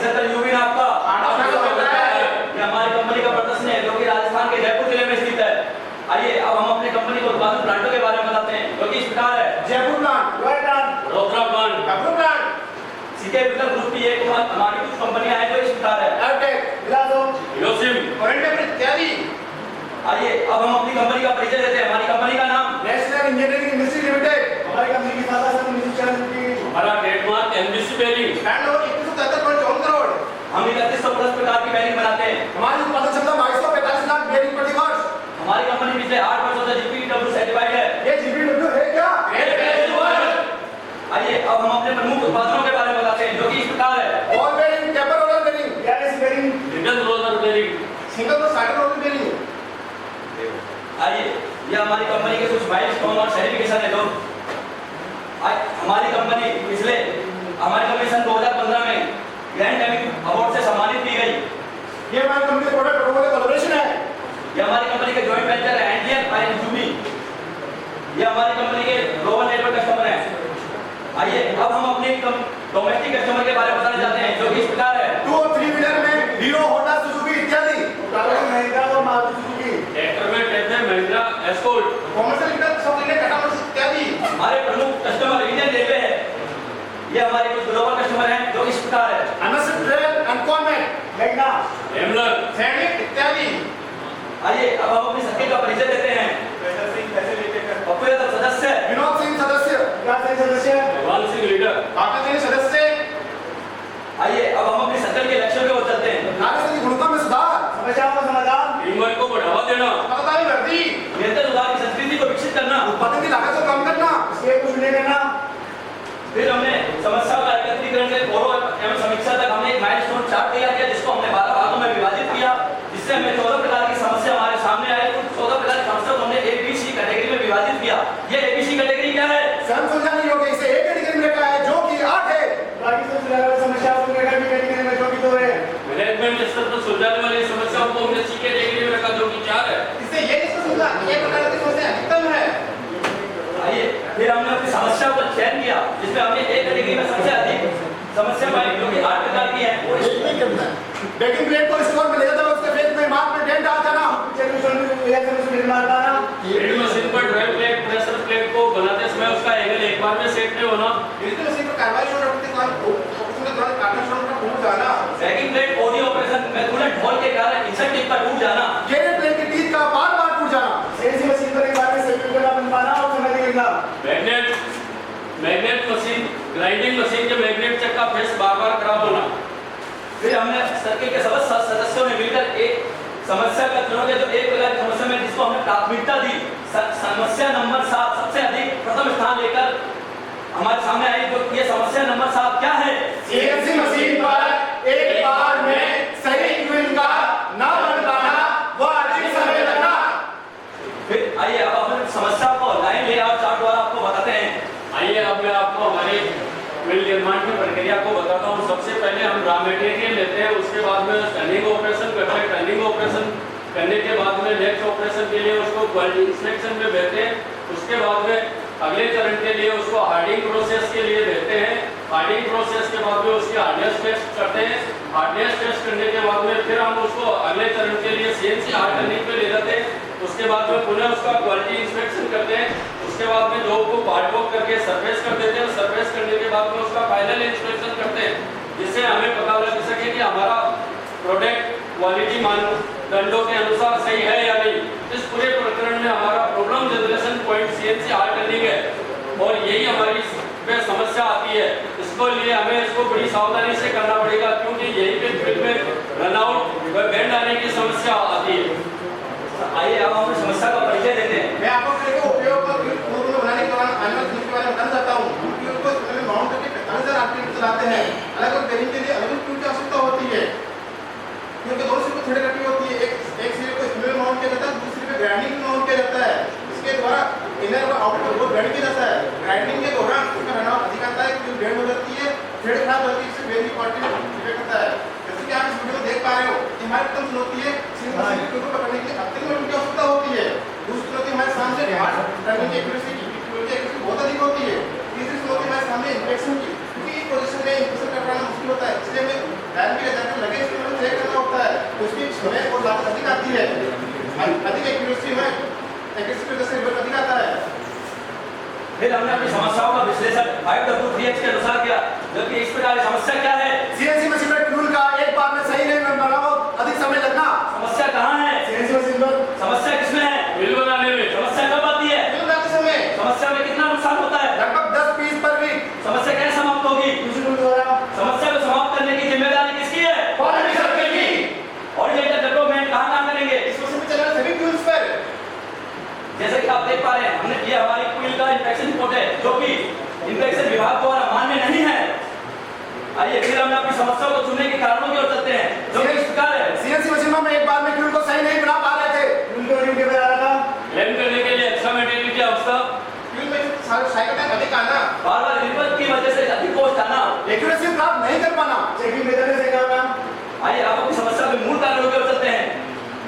Circle UV ना आपका ये हमारी कंपनी का प्रदर्शन है जो कि राजस्थान के जयपुर जिले में स्थित है। आइए अब हम अपने कंपनी के उत्पादन प्लांटों के बारे में बताते हैं जो कि इस प्रकार है। जयपुर प्लांट, रोकड़ा प्लांट, जयपुर प्लांट, सीधे विकल्प ग्रुप की एक हमारी कुछ कंपनियां हैं जो इस प्रकार है। एयरटेक, इलाजो, योसिम, ओरिएंटल इत्यादि। आइए अब हम अपनी कंपनी का परिचय देते हैं। हमारी कंपनी का नाम नेशनल इंजीनियरिंग इंडस्ट्री लिमिटेड। हमारी कंपनी की सादा सन मिशन की हमारा trademark MBC bearing stand over 2173.54 crore. हम 3100 प्लस प्रकार की बेयरिंग बनाते हैं। हमारी उत्पादन क्षमता 2245 लाख बेयरिंग प्रति वर्ष। हमारी कंपनी पिछले 8 वर्षों से जीपीडब्ल्यू सर्टिफाइड है। ये जीपीडब्ल्यू है क्या? आइए अब हम अपने प्रमुख उत्पादनों के बारे में बताते हैं जो कि इस प्रकार है। Ball bearing, taper roller bearing, garage bearing, single roller bearing, single और साइड रोलर बेयरिंग। आइए ये हमारी कंपनी के कुछ माइलस्टोन और सर्टिफिकेशन है जो हमारी कंपनी सन 2015 में ग्रैंड एमिक अवार्ड से सम्मानित की गई। ये हमारी कंपनी का प्रोडक्ट प्रोमो कोलैबोरेशन है। ये हमारी कंपनी के जॉइंट वेंचर है एनडीएफ और एनजूबी। ये हमारी कंपनी के ग्लोबल नेटवर्क कस्टमर हैं। आइए अब हम अपने डोमेस्टिक कस्टमर के बारे में बताना चाहते हैं जो कि इस प्रकार है। 2 और 3 व्हीलर में हीरो, होंडा, सुजुकी इत्यादि। कारों में महिंद्रा और मारुति सुजुकी। ट्रैक्टर में Tesla, Mahindra, escort, commercial vehicle, सब लेने टाटा मोटर्स इत्यादि। हमारे प्रमुख कस्टमर इंडियन रेलवे है। ये हमारे कुछ ग्लोबल कस्टमर हैं जो इस प्रकार है। एमएसएफ ट्रेल एंड कॉन्वेंट, मेघना, एमलर, सैनिक इत्यादि। आइए अब हम अपनी सर्किल का परिचय देते हैं। पप्पू सदस्य, विनोद सिंह सदस्य, विकास सिंह सदस्य, भगवान सिंह लीडर, काका सिंह सदस्य। आइए अब हम अपनी सर्कल के लक्ष्यों की ओर चलते हैं। नागरिक की गुणवत्ता में सुधार, समस्याओं का समाधान, टीम वर्क को बढ़ावा देना, मतदान वृद्धि, बेहतर सुधार की संस्कृति को विकसित करना, उत्पादन की लागत को कम करना, इसके कुछ नहीं करना। फिर हमने समस्याओं का एकत्रीकरण से पूर्व एवं समीक्षा तक हमने एक माइलस्टोन चार्ट तैयार किया जिसको हमने 12 भागों में विभाजित किया जिससे हमें 14 प्रकार की समस्या हमारे सामने आई। उन 14 प्रकार की समस्या को हमने एबीसी कैटेगरी में विभाजित किया। ये एबीसी कैटेगरी क्या है? स्वयं सुलझाने योग्य इसे एक कैटेगरी में रखा है जो कि 8 है। बाकी सब समस्याओं को रखा भी कैटेगरी में जो कि 2 है। मैनेजमेंट स्तर पर सुलझाने वाली समस्याओं को हमने सी कैटेगरी में रखा जो कि 4 है। इससे ये इसको सुलझा ये प्रकार की समस्या अधिकतम है। आइए फिर हमने अपनी समस्याओं का चयन किया जिसमें हमने एक कैटेगरी में सबसे अधिक समस्या पाई जो कि 8 प्रकार की है। वो इसमें करना है। बेकिंग प्लेट को स्टोर में ले जाता है उसके फेस में मार्क में डेंट आ जाना, ड्रिल मशीन पर ड्राइव प्लेट, प्रेशर प्लेट को बनाते समय उसका एंगल एक बार में सेट नहीं होना। डिजिटल मशीन पर कार्रवाई शुरू रखते समय ऑपरेशन के दौरान काटना शुरू का टूट जाना। बैकिंग प्लेट बॉडी ऑपरेशन में कूलेंट होल के कारण इंसर्ट टिप का टूट जाना। गेयर प्लेट के टीथ का बार-बार टूट जाना। सीएनसी मशीन पर एक बार में सर्किट का बन पाना और समय लगेगा। मैग्नेट मशीन, ग्राइंडिंग मशीन के मैग्नेट चक का फेस बार-बार खराब होना। फिर हमने सर्किल के सदस्यों ने मिलकर एक समस्या का चुनाव किया जो एक प्रकार की समस्या में जिसको हमने प्राथमिकता दी। समस्या नंबर 7 सबसे अधिक प्रथम स्थान लेकर हमारे सामने आई। जो ये समस्या नंबर 7 क्या है? सीएनसी मशीन पर एक बार में सही ट्यून का ना बन पाना व अधिक समय लगना। फिर आइए अब अपनी समस्या को लाइन लेआउट चार्ट द्वारा आपको बताते हैं। आइए अब मैं आपको हमारे मिल निर्माण की प्रक्रिया को बताता हूँ। सबसे पहले हम रॉ मटेरियल लेते हैं, उसके बाद में टर्निंग ऑपरेशन करते हैं। टर्निंग ऑपरेशन करने के बाद में नेक्स्ट ऑपरेशन के लिए उसको क्वालिटी इंस्पेक्शन में भेजते हैं। उसके बाद में अगले चरण के लिए उसको हार्डिंग प्रोसेस के लिए भेजते हैं। हार्डिंग प्रोसेस के बाद में उसकी हार्डनेस टेस्ट करते हैं। हार्डनेस टेस्ट करने के बाद में फिर हम उसको अगले चरण के लिए सीएनसी हार्ड टर्निंग पे ले जाते हैं। उसके बाद में पुनः उसका क्वालिटी इंस्पेक्शन करते हैं। उसके बाद में जॉब को पार्ट वॉक करके सरफेस कर देते हैं। सरफेस करने के बाद में उसका फाइनल इंस्पेक्शन करते हैं जिससे हमें पता लग सके कि हमारा प्रोडक्ट क्वालिटी मानदंडों के अनुसार सही है या नहीं। इस पूरे प्रकरण में हमारा problem generation point CNC hard turning है और यही हमारी पे समस्या आती है। इसको लिए हमें इसको बड़ी सावधानी से करना पड़ेगा क्योंकि यही पे फील्ड में रनआउट व बैंड आने की समस्या आती है। आइए अब हम समस्या का परिचय देते हैं। मैं आपको फ्यूल के उपयोग और फ्यूल को बनाने के दौरान आने वाले फ्यूल के बारे में बताना चाहता हूँ। फ्यूल को इसमें माउंट करके 45,000 आरपीएम चलाते हैं। अलग-अलग बेरिंग के लिए अलग-अलग फ्यूल की आवश्यकता होती है। फ्यूल के दोनों सिरे को थोड़ी रखी होती है। एक सिरे को स्पिनर माउंट किया जाता है, दूसरे पे ग्राइंडिंग माउंट किया जाता है। इसके द्वारा इनर और आउटर को ग्राइंड किया जाता है। ग्राइंडिंग के दौरान उसका रनआउट अधिक आता है, फ्यूल बैंड हो जाती है, थ्रेड खराब होती है, इससे बेरिंग की क्वालिटी में इफेक्ट होता है। जैसे कि आप इस वीडियो में देख पा रहे हो कि हमारी प्रथम चुनौती है सीएनसी फ्यूल को पकड़ने के लिए अत्यधिक फ्यूल की आवश्यकता होती है। दूसरी चुनौती हमारे सामने हार्ड टर्निंग की एक्यूरेसी की फ्यूल की एक्यूरेसी बहुत अधिक होती है। तीसरी चुनौती हमारे सामने इंस्पेक्शन की क्योंकि इस पोजीशन में इंस्पेक्शन करना मुश्किल होता है इसलिए हमें डायल नेगेटिव की वजह से रिवर अधिक आता है। फिर हमने अपनी समस्याओं का विश्लेषण 5W3H के अनुसार किया, जबकि इस प्रकार की समस्या क्या है? सीएनसी मशीन में फ्यूल का एक बार में सही नहीं बना हो, अधिक समय लगना। समस्या कहाँ है? सीएनसी मशीन पर समस्या किसमें है? बिल बनाने में। समस्या कब आती है? बिल बनाते समय। समस्या में कितना नुकसान होता है? लगभग 10 पीस पर वीक। समस्या कैसे समाप्त होगी? समस्या को समाप्त करने की जिम्मेदारी किसकी है? क्वालिटी सर्कल की। ऑर्डिनेटर डेवलपमेंट कहाँ काम करेंगे? इस मशीन में चलने वाले सभी फ्यूल्स पर। जैसे कि आप देख पा रहे हैं, हमने ये हमारी क्विल का इंस्पेक्शन रिपोर्ट है, जो कि इंस्पेक्शन विभाग द्वारा मान्य नहीं है। आइए फिर हम अपनी समस्याओं को चुनने के कारणों की ओर चलते हैं, जो कि इस प्रकार है। सीएनसी मशीन में एक बार में फ्यूल को सही नहीं बना पा रहे थे। फ्यूल को रिंग के पे आ रहा था। क्लेम करने के लिए एक्स्ट्रा मटेरियल की आवश्यकता, फ्यूल में साइकिल टाइम अधिक आना, बार-बार रिपीट की वजह से अधिक कॉस्ट आना, एक्यूरेसी प्राप्त नहीं कर पाना। चेकिंग मेथड से काम ना। आइए आप अपनी समस्या के मूल कारणों की ओर चलते हैं।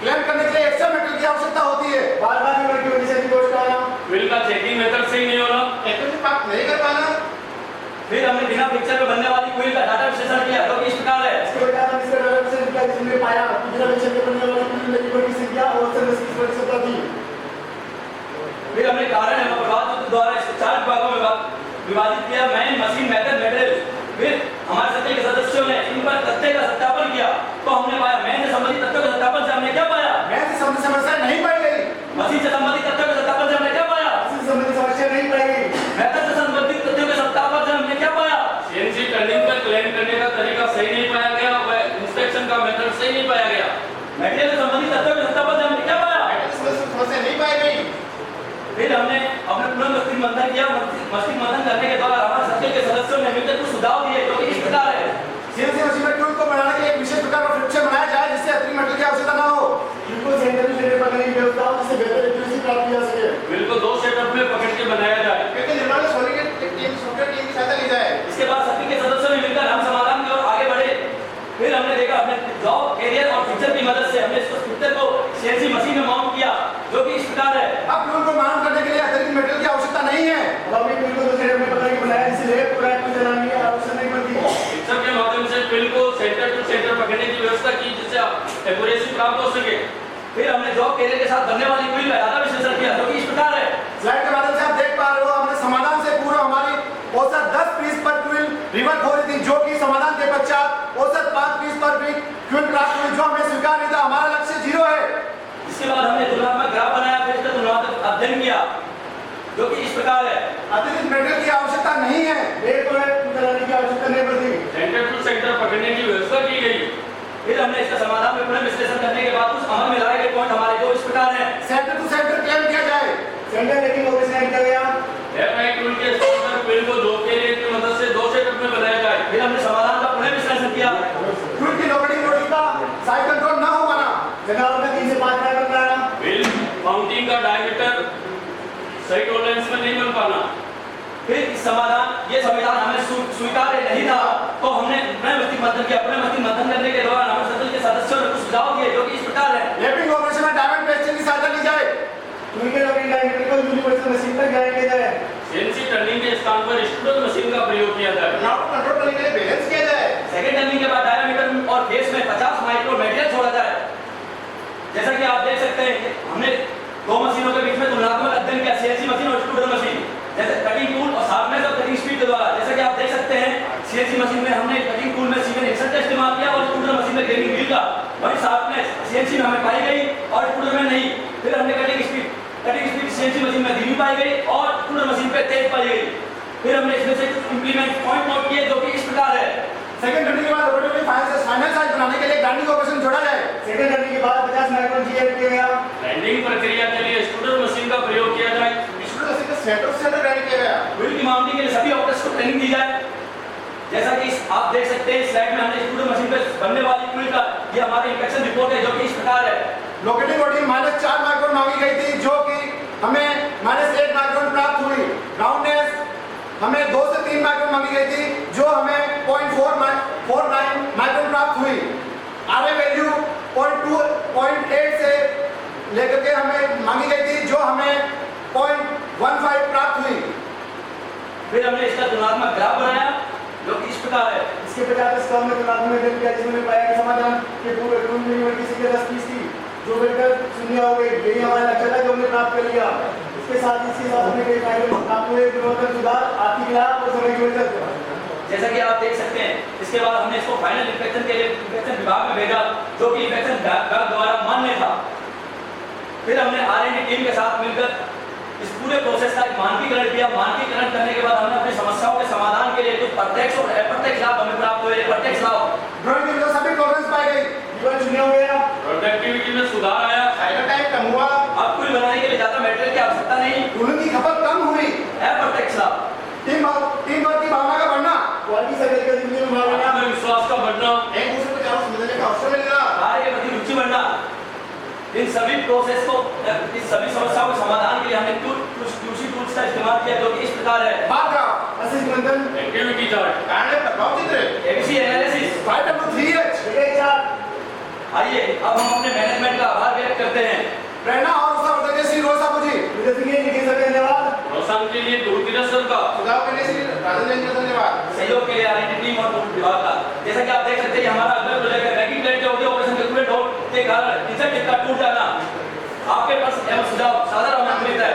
क्लेम करने के लिए एक्स्ट्रा मेटल की आवश्यकता होती है। बार-बार रिवर की वजह से भी कॉस्ट आना। बिल का चेकिंग मेथड सही नहीं होना, एक्यूरेसी प्राप्त नहीं कर पाना। फिर हमने बिना पिक्चर में बनने वाली क्विल का डाटा विश्लेषण किया, जो कि इस प्रकार है। इसके बाद हम इसका डेवलपमेंट किया, जिसमें पाया कि बिना पिक्चर के बनने वाली क्विल की बड़ी संख्या और सर्विस की आवश्यकता थी। फिर हमने कारण एवं प्रभाव द्वारा इसको 4 विभागों में विभाजित किया, मैन, मशीन, मेथड, मटेरियल। फिर हमारे सभी के सदस्यों ने इन पर तथ्य का सत्यापन किया, तो हमने पाया मैन से संबंधित तथ्यों के सत्यापन से हमने क्या पाया? मैन से संबंधित समस्या नहीं पाई गई। मशीन से संबंधित तथ्यों के सत्यापन से हमने क्या पाया? इससे संबंधित समस्या नहीं पाई गई। मेथड से संबंधित तथ्यों के सत्यापन से हमने क्या पाया? सीएनसी टर्निंग का क्लेम करने का तरीका सही नहीं पाया गया, वह इंस्पेक्शन का मेथड सही नहीं पाया गया। मटेरियल से संबंधित तथ्यों के सत्यापन से हमने क्या पाया? समस्या नहीं पाई गई। फिर हमने अपने पूर्ण मस्तिष्क मंथन किया, मस्तिष्क मंथन करने के दौरान हमारे सर्कल के सदस्यों ने मिलकर कुछ सुझाव दिए, जो कि इस प्रकार है। सीएनसी मशीन में फ्यूल को बनाने के लिए एक विशेष प्रकार का फ्रिक्शन बनाया जाए, जिससे अतिरिक्त मेटल की आवश्यकता ना हो। फ्यूल को सेंटर में सेंटर पकड़ने की व्यवस्था हो, जिससे बेहतर एक्यूरेसी प्राप्त की जा सके। बिल को 2 सेटअप में पकड़ के बनाया जाए। क्योंकि निर्माण में सॉलिड टीम, सॉफ्टवेयर टीम की सहायता ली जाए। इसके बाद सभी के सदस्यों ने मिलकर हम समाधान की ओर आगे बढ़े। फिर हमने देखा, अपने जॉब एरिया और पिक्चर की मदद से हमने इस पिक्चर को सीएनसी मशीन में माउंट किया, जो कि इस प्रकार है। अब फ्यूल को माउंट करने के लिए अतिरिक्त मेटल की आवश्यकता नहीं है। अब हमने फ्यूल को सेंटर में पकड़ के बनाया, इसलिए पूरा फ्यूल चलाने की आवश्यकता नहीं पड़ती। पिक्चर के माध्यम से बिल को सेंटर टू सेंटर पकड़ने की व्यवस्था की, जिससे एक्यूरेसी प्राप्त हो सके। फिर हमने जॉब एरिया के साथ बनने वाली बिल का डाटा विश्लेषण किया, जो कि इस प्रकार है। स्लाइड के माध्यम से आप देख पा रहे हो, हमने समाधान से पूर्व हमारी औसत 10 पीस पर फ्यूल रिवर हो रही थी, जो कि समाधान के पश्चात औसत 5 पीस पर वीक फ्यूल प्राप्त हुई, जो हमें स्वीकार नहीं था। हमारा लक्ष्य 0 है। इसके बाद हमने तुलनात्मक ग्राफ बनाया, फिर इसका तुलनात्मक अध्ययन किया, जो कि इस प्रकार है। अतिरिक्त मेटल की आवश्यकता नहीं है। एक तो है चलाने की आवश्यकता नहीं पड़ती। सेंटर टू सेंटर पकड़ने की व्यवस्था की गई। फिर हमने इसका समाधान में पुनः विश्लेषण करने के बाद कुछ अमल में लाए गए पॉइंट हमारे जो इस प्रकार हैं। सेंटर टू सेंटर क्लेम किया जाए। सेंटर लेकिन ऑपरेशन किया गया। एफआई टूल के स्थान पर बिल को 2 के लिए की मदद से 2 सेटअप में बनाया जाए। फिर हमने समाधान का पुनः विश्लेषण किया। फ्यूल की लोडिंग का साइड कंट्रोल न हो पाना, जगह में 3 से 5 मीटर बनाना। बिल माउंटिंग का डायमीटर सही टॉलरेंस में नहीं बन पाना। फिर इस ये संविधान हमें स्वीकार्य नहीं था, तो हमने पुनः मस्तिष्क मंथन किया। पुनः मस्तिष्क मंथन करने के दौरान हमारे सदन के सदस्यों ने कुछ सुझाव दिए, जो कि इस प्रकार है। लैपिंग ऑपरेशन में डायमंड पेस्टिंग की सहायता ली जाए। फ्यूल के लोडिंग डायमीटर को यूनिवर्सल मशीन पर गिराया किया जाए। सीएनसी टर्निंग के स्थान पर स्टूडल मशीन का प्रयोग किया जाए। नाव को कंट्रोल करने के लिए बैलेंस किया जाए। सेकंड टर्निंग के बाद डायमीटर और फेस में 50 माइक्रो मटेरियल छोड़ा जाए। जैसा कि आप देख सकते हैं, हमने 2 मशीनों के बीच में तुलनात्मक अध्ययन किया, सीएनसी मशीन और स्टूडल मशीन, जैसे कटिंग टूल और शार्पनेस और कटिंग स्पीड के द्वारा। जैसा कि आप देख सकते हैं, सीएनसी मशीन में हमने कटिंग टूल में सीवन एक्शन का इस्तेमाल किया और स्टूडल मशीन में ग्रेडिंग व्हील का। वही शार्पनेस सीएनसी में हमें पाई गई और स्टूडल में नहीं। फिर हमने कटिंग स्पीड सीएनसी मशीन में धीमी पाई गई और स्टूडल मशीन पे तेज पाई गई। फिर हमने इसमें से कुछ इंप्लीमेंट पॉइंट नोट किए, जो कि इस प्रकार है। सेकंड टर्निंग के बाद रोटेटिव फाइनल साइज बनाने के लिए ग्राइंडिंग ऑपरेशन जोड़ा जाए। सेकंड टर्निंग के बाद 50 माइक्रोन जी ऐड किया गया। ग्राइंडिंग प्रक्रिया के लिए स्टूडल मशीन का प्रयोग किया जाए। स्टूडल मशीन का सेंटर टू सेंटर ग्राइंड किया गया। व्हील की माउंटिंग के लिए सभी ऑपरेटर्स को ट्रेनिंग दी जाए। जैसा कि आप देख सकते हैं, स्लाइड में हमने स्टूडल मशीन पे बनने वाली व्हील का ये हमारी इंस्पेक्शन रिपोर्ट है, जो कि इस प्रकार है। लोकेटिंग बॉडी -4 माइक्रोन मांगी गई थी, जो कि हमें -1 माइक्रोन प्राप्त हुई। राउंडनेस हमें 2 से 3 माइक्रोन मांगी गई थी, जो हमें 0.49 माइक्रोन प्राप्त हुई। आरए वैल्यू 0.8 से लेकर के हमें मांगी गई थी, जो हमें 0.15 प्राप्त हुई। फिर हमने इसका तुलनात्मक ग्राफ बनाया, जो कि इस प्रकार है। इसके 50 स्कोर में तुलनात्मक किया, जिसमें पाया कि समाधान के पूरे यूनिवर्सिटी की 10 फीस थी। जो मिलकर शून्य हो गई। यही हमारा लक्ष्य था जो हमने प्राप्त कर लिया। इसके साथ हमने कई फायदे प्राप्त हुए, गुणवत्ता सुधार, आर्थिक लाभ और समय की बचत। जैसा कि आप देख सकते हैं, इसके बाद हमने इसको फाइनल इंस्पेक्शन के लिए इंस्पेक्शन विभाग में भेजा, जो कि इंस्पेक्शन विभाग द्वारा मान्य था। फिर हमने R&D टीम के साथ मिलकर इस पूरे प्रोसेस का एक मानकीकरण किया। मानकीकरण करने के बाद हमने अपनी समस्याओं के समाधान के लिए कुछ प्रत्यक्ष और अप्रत्यक्ष लाभ हमें प्राप्त हुए। प्रत्यक्ष लाभ, ड्राइंग के अंदर सभी टॉलरेंस पाई गई, जीवन शून्य हो गया, प्रोडक्टिविटी में सुधार आया, साइकिल टाइम कम हुआ, अब कुल बनाने के लिए ज्यादा मटेरियल की आवश्यकता नहीं। ईंधन की खपत कम हुई, अप्रत्यक्ष लाभ, टीम वर्क की भावना का बढ़ना, क्वालिटी सर्विस का जिंदगी में बढ़ना, आत्मविश्वास का बढ़ना, एक दूसरे को चारों समझने का अवसर मिलना, कार्य के प्रति रुचि बढ़ना। इन सभी प्रोसेस को, इस सभी समस्याओं के समाधान के लिए हमने QC टूल्स का इस्तेमाल किया, जो कि इस प्रकार है। बार ग्राफ, असिस्ट मंथन, एक्टिविटी चार्ट, कारण प्रभाव चित्र, ABC एनालिसिस, 5W3H, आइए अब हम अपने मैनेजमेंट का आभार व्यक्त करते हैं। प्रेरणा और उत्साह श्री रोसा मुझे धन्यवाद। प्रोत्साहन के लिए दूरदर्शन सर का, सुझाव के लिए श्री राजेंद्र जी का धन्यवाद, सहयोग के लिए R&D टीम और विभाग का। जैसा कि आप देख सकते हैं, हमारा अगला प्रोजेक्ट है बैकिंग प्लेट के ऑडियो ऑपरेशन के पूरे डॉट के कारण इंसर्ट टिप का टूट जाना। आपके पास एवं सुझाव साधारण मिलता है।